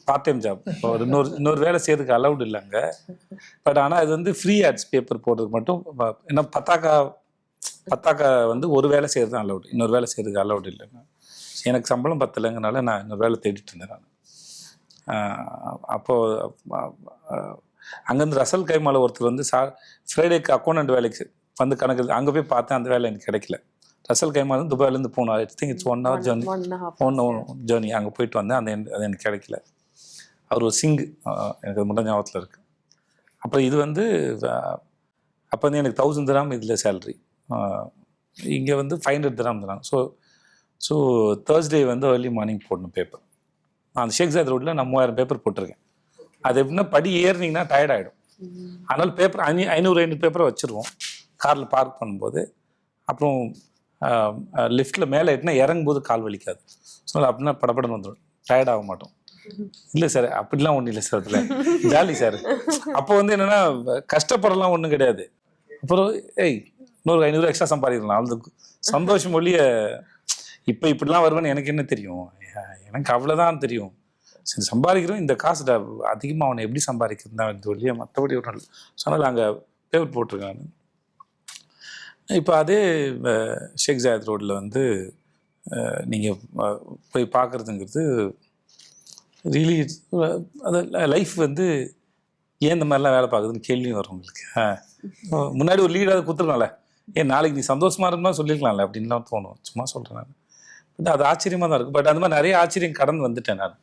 Part time job. ஒரு இன்னொரு வேலை செய்யறதுக்கு அலௌட் இல்லைங்க. பட் ஆனால் இது வந்து ஃப்ரீ ஆட்ஸ் பேப்பர் போடுறதுக்கு மட்டும் ஏன்னா பத்தாக்கா வந்து ஒரு வேலை செய்கிறது தான் அலௌட், இன்னொரு வேலை செய்யறதுக்கு அலௌட் இல்லைங்க. எனக்கு சம்பளம் பத்தலைங்கனால நான் இன்னொரு வேலை தேடிட்டு இருந்தேன் நான். அப்போது அங்கேருந்து ரசல் கைமால ஒருத்தர் வந்து ஃப்ரைடேக்கு அக்கௌண்டன்ட் வேலைக்கு வந்து கணக்கு அங்கே போய் பார்த்தேன். அந்த வேலை எனக்கு கிடைக்கல. ரசல் கைமால துபாயிலேருந்து போகணும். I think it's 1 hour journey, 1 hour journey. அங்கே போயிட்டு வந்தேன். அது எனக்கு கிடைக்கல. அவர் ஒரு சிங்கு, எனக்கு அது மட்டும் ஞாபகத்தில் இருக்குது. அப்புறம் இது வந்து அப்போ வந்து எனக்கு 1000 dirham இதில் சேலரி. இங்கே வந்து 500 dirham தராங்க. ஸோ தேர்ஸ்டே வந்து ஏர்லி மார்னிங் போடணும் பேப்பர். அந்த ஷேக் ஜாயத் ரோட்டில் நான் 3000 பேப்பர் போட்டிருக்கேன். அது எப்படின்னா படி ஏறினீங்கன்னா டயர்ட் ஆகிடும். அதனால் பேப்பர் 500 பேப்பரை வச்சுருவோம் காரில் பார்க் பண்ணும்போது. அப்புறம் லிஃப்ட்டில் மேலே எட்டுனா இறங்கும்போது கால் வலிக்காது. ஸோ அப்படின்னா படப்படன்னு வந்துடும், டயர்ட் ஆக மாட்டோம். இல்லை சார் அப்படிலாம் ஒன்றும் இல்லை சார், அதில் ஜாலி சார். அப்போ வந்து என்னென்னா கஷ்டப்படலாம் ஒன்றும் கிடையாது. அப்புறம் இன்னொரு 500 எக்ஸ்ட்ரா சம்பாதிக்கலாம், அது சந்தோஷம் ஒழிய இப்போ இப்படிலாம் வருவேன்னு எனக்கு என்ன தெரியும். எனக்கு அவ்வளோதான் தெரியும். சரி சம்பாதிக்கிறோம், இந்த காசு அதிகமாக அவனை எப்படி சம்பாதிக்கிறது தான் இது ஒழிய மற்றபடி ஒரு நாள் சொன்னால் அங்கே பேப்பர் போட்டிருக்காங்க. இப்போ அதே ஷேக் ஜாயத் ரோட்டில் வந்து நீங்கள் போய் பார்க்குறதுங்கிறது ரியலி அது லைஃப் வந்து ஏன் இந்த மாதிரிலாம் வேலை பார்க்குதுன்னு கேள்வி வரும் உங்களுக்கு. முன்னாடி ஒரு லீடாக கொடுத்துருக்கலாம்ல, ஏன் நாளைக்கு நீ சந்தோஷமாக இருந்தால் சொல்லியிருக்கலாம்ல அப்படின்லாம் தோணும். சும்மா சொல்கிறேன் நான். அது ஆச்சரியமாக தான் இருக்குது. பட் அந்த மாதிரி நிறைய ஆச்சரியம் கடந்து வந்துட்டேன் நான்.